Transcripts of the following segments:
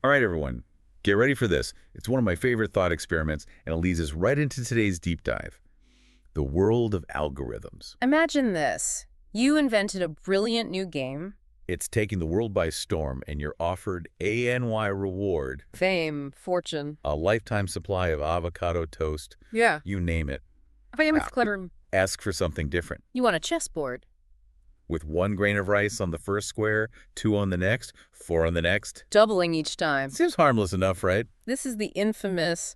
All right, everyone, get ready for this. It's one of my favorite thought experiments, and it leads us right into today's deep dive. The world of algorithms. Imagine this. You invented a brilliant new game. It's taking the world by storm, and you're offered ANY reward, Fame, fortune. a lifetime supply of avocado toast, Yeah. you name it. Famous, Wow. clever. Ask for something different. You want a chessboard. With 1 grain of rice on the first square, 2 on the next, 4 on the next. Doubling each time. Seems harmless enough, right? This is the infamous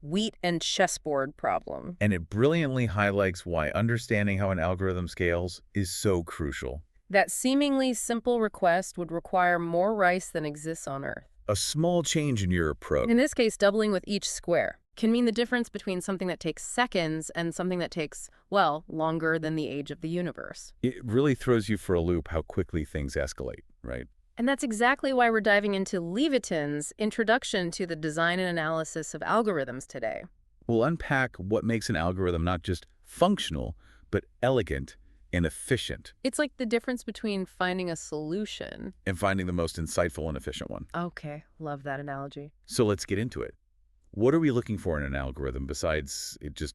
wheat and chessboard problem. And it brilliantly highlights why understanding how an algorithm scales is so crucial. That seemingly simple request would require more rice than exists on Earth. A small change in your approach. In this case, doubling with each square can mean the difference between something that takes seconds and something that takes, well, longer than the age of the universe. It really throws you for a loop how quickly things escalate, right? And that's exactly why we're diving into Levitin's Introduction to the Design and Analysis of Algorithms today. We'll unpack what makes an algorithm not just functional, but elegant and efficient, It's like the difference between finding a solution. and finding the most insightful and efficient one. Okay, love that analogy. So let's get into it. What are we looking for in an algorithm besides it just,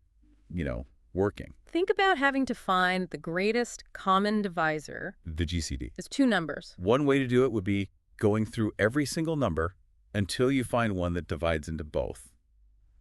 working? Think about having to find the greatest common divisor. The GCD. There's two numbers. One way to do it would be going through every single number until you find one that divides into both.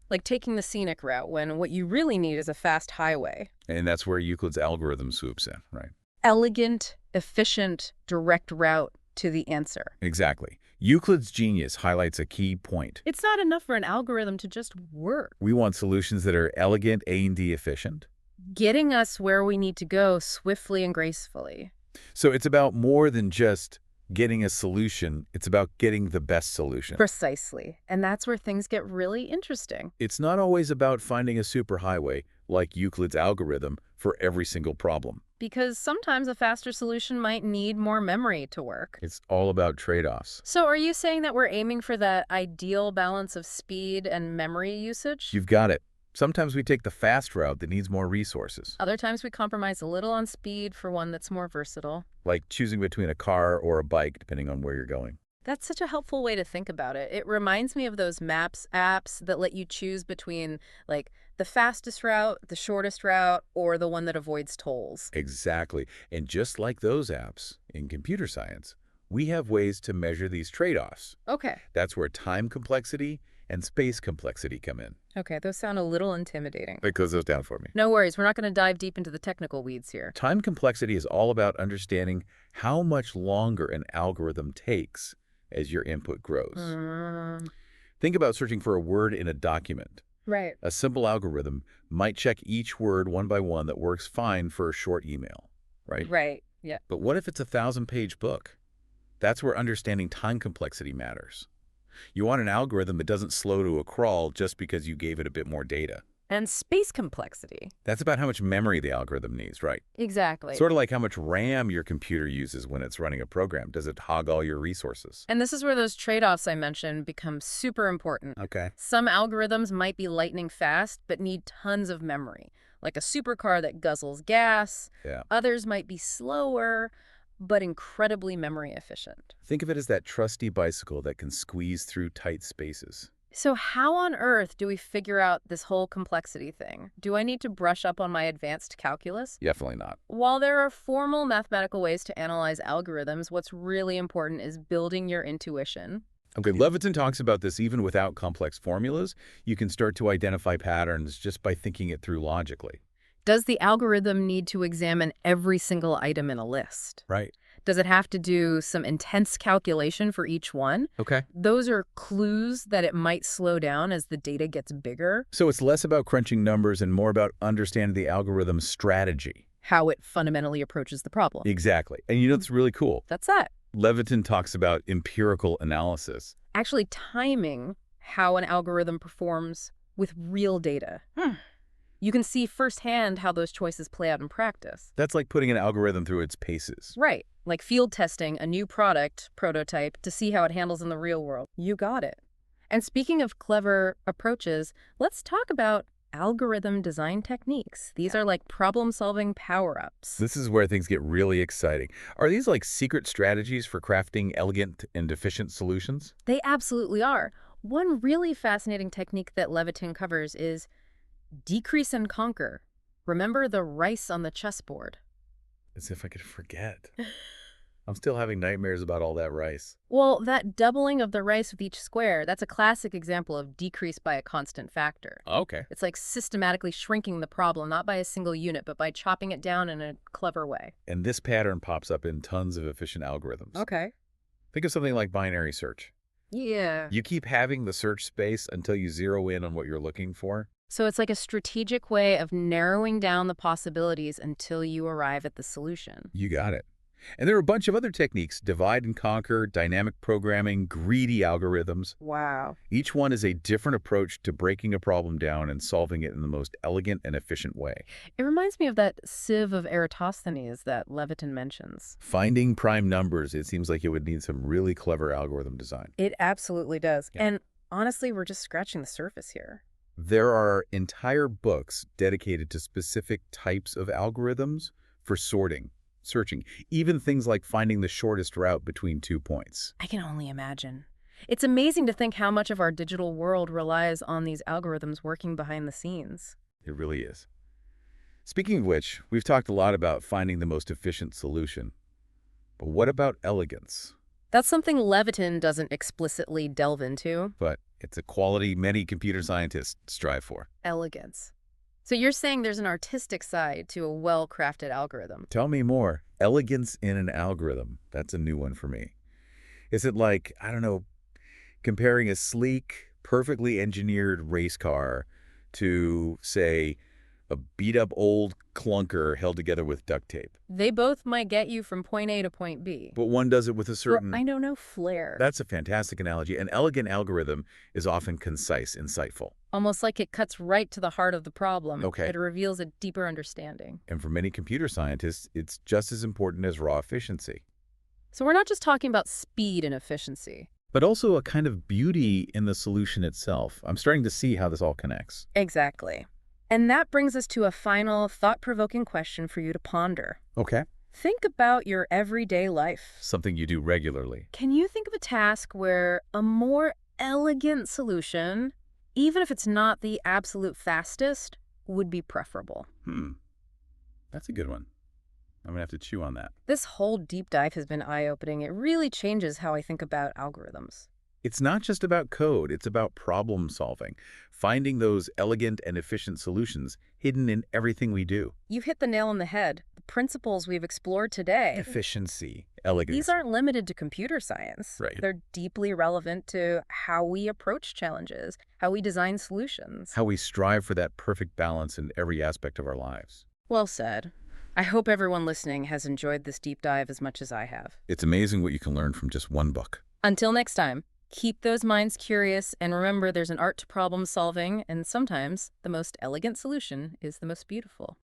Like taking the scenic route when what you really need is a fast highway. And that's where Euclid's algorithm swoops in, right? Elegant, efficient, direct route to the answer. Exactly. Euclid's genius highlights a key point. It's not enough for an algorithm to just work. We want solutions that are elegant, A&D efficient. Getting us where we need to go swiftly and gracefully. So it's about more than just getting a solution. It's about getting the best solution. Precisely. And that's where things get really interesting. It's not always about finding a superhighway, like Euclid's algorithm, for every single problem. Because sometimes a faster solution might need more memory to work. It's all about trade-offs. So are you saying that we're aiming for that ideal balance of speed and memory usage? You've got it. Sometimes we take the fast route that needs more resources, Other times we compromise a little on speed for one that's more versatile. like choosing between a car or a bike, depending on where you're going. That's such a helpful way to think about it. It reminds me of those maps apps that let you choose between, like, the fastest route, the shortest route, or the one that avoids tolls. Exactly. And just like those apps, in computer science, we have ways to measure these trade-offs. Okay. That's where time complexity and space complexity come in. Okay, those sound a little intimidating. Close those down for me. No worries, we're not going to dive deep into the technical weeds here. Time complexity is all about understanding how much longer an algorithm takes as your input grows. Think about searching for a word in a document. Right. A simple algorithm might check each word one by one that works fine for a short email, right? Right, yeah. But what if it's a 1,000-page book? That's where understanding time complexity matters. You want an algorithm that doesn't slow to a crawl just because you gave it a bit more data. And space complexity. That's about how much memory the algorithm needs, right? Exactly. Sort of like how much RAM your computer uses when it's running a program. Does it hog all your resources? And this is where those trade-offs I mentioned become super important. Okay. Some algorithms might be lightning fast, but need tons of memory, like a supercar that guzzles gas. Yeah. Others might be slower, but incredibly memory efficient. Think of it as that trusty bicycle that can squeeze through tight spaces. So how on earth do we figure out this whole complexity thing? Do I need to brush up on my advanced calculus? Definitely not. While there are formal mathematical ways to analyze algorithms, what's really important is building your intuition. Okay, Levitin talks about this even without complex formulas. You can start to identify patterns just by thinking it through logically. Does the algorithm need to examine every single item in a list? Right. Does it have to do some intense calculation for each one? Okay. Those are clues that it might slow down as the data gets bigger. So it's less about crunching numbers and more about understanding the algorithm's strategy. How it fundamentally approaches the problem. Exactly. And you know what's really cool? That's that. Levitin talks about empirical analysis. Actually timing how an algorithm performs with real data. You can see firsthand how those choices play out in practice. That's like putting an algorithm through its paces. Right. Like field testing a new product prototype to see how it handles in the real world. You got it. And speaking of clever approaches, let's talk about algorithm design techniques. These are like problem-solving power-ups. This is where things get really exciting. Are these like secret strategies for crafting elegant and efficient solutions? They absolutely are. One really fascinating technique that Levitin covers is decrease and conquer. Remember the rice on the chessboard? As if I could forget. I'm still having nightmares about all that rice. Well, that doubling of the rice with each square, that's a classic example of decrease by a constant factor. Okay. It's like systematically shrinking the problem, not by a single unit, but by chopping it down in a clever way. And this pattern pops up in tons of efficient algorithms. Okay. Think of something like binary search. Yeah. You keep having the search space until you zero in on what you're looking for. So it's like a strategic way of narrowing down the possibilities until you arrive at the solution. You got it. And there are a bunch of other techniques: divide and conquer, dynamic programming, greedy algorithms. Wow. Each one is a different approach to breaking a problem down and solving it in the most elegant and efficient way. It reminds me of that sieve of Eratosthenes that Levitin mentions. Finding prime numbers, it seems like it would need some really clever algorithm design. It absolutely does. Yeah. And honestly, we're just scratching the surface here. There are entire books dedicated to specific types of algorithms for sorting, searching, even things like finding the shortest route between 2 points. I can only imagine. It's amazing to think how much of our digital world relies on these algorithms working behind the scenes. It really is. Speaking of which, we've talked a lot about finding the most efficient solution. But what about elegance? That's something Levitin doesn't explicitly delve into. But it's a quality many computer scientists strive for. Elegance. So you're saying there's an artistic side to a well-crafted algorithm. Tell me more. Elegance in an algorithm. That's a new one for me. Is it like, I don't know, comparing a sleek, perfectly engineered race car to, say, a beat-up old clunker held together with duct tape? They both might get you from point A to point B. But one does it with a certain... I don't know, flair. That's a fantastic analogy. An elegant algorithm is often concise, insightful. Almost like it cuts right to the heart of the problem. Okay. It reveals a deeper understanding. And for many computer scientists, it's just as important as raw efficiency. So we're not just talking about speed and efficiency. But also a kind of beauty in the solution itself. I'm starting to see how this all connects. Exactly. And that brings us to a final thought-provoking question for you to ponder. Okay. Think about your everyday life. Something you do regularly. Can you think of a task where a more elegant solution, even if it's not the absolute fastest, would be preferable? That's a good one. I'm going to have to chew on that. This whole deep dive has been eye-opening. It really changes how I think about algorithms. It's not just about code, it's about problem solving, finding those elegant and efficient solutions hidden in everything we do. You hit the nail on the head. The principles we've explored today, Efficiency, elegance. these aren't limited to computer science. Right. They're deeply relevant to how we approach challenges, how we design solutions. How we strive for that perfect balance in every aspect of our lives. Well said. I hope everyone listening has enjoyed this deep dive as much as I have. It's amazing what you can learn from just one book. Until next time. Keep those minds curious, and remember there's an art to problem solving, and sometimes the most elegant solution is the most beautiful.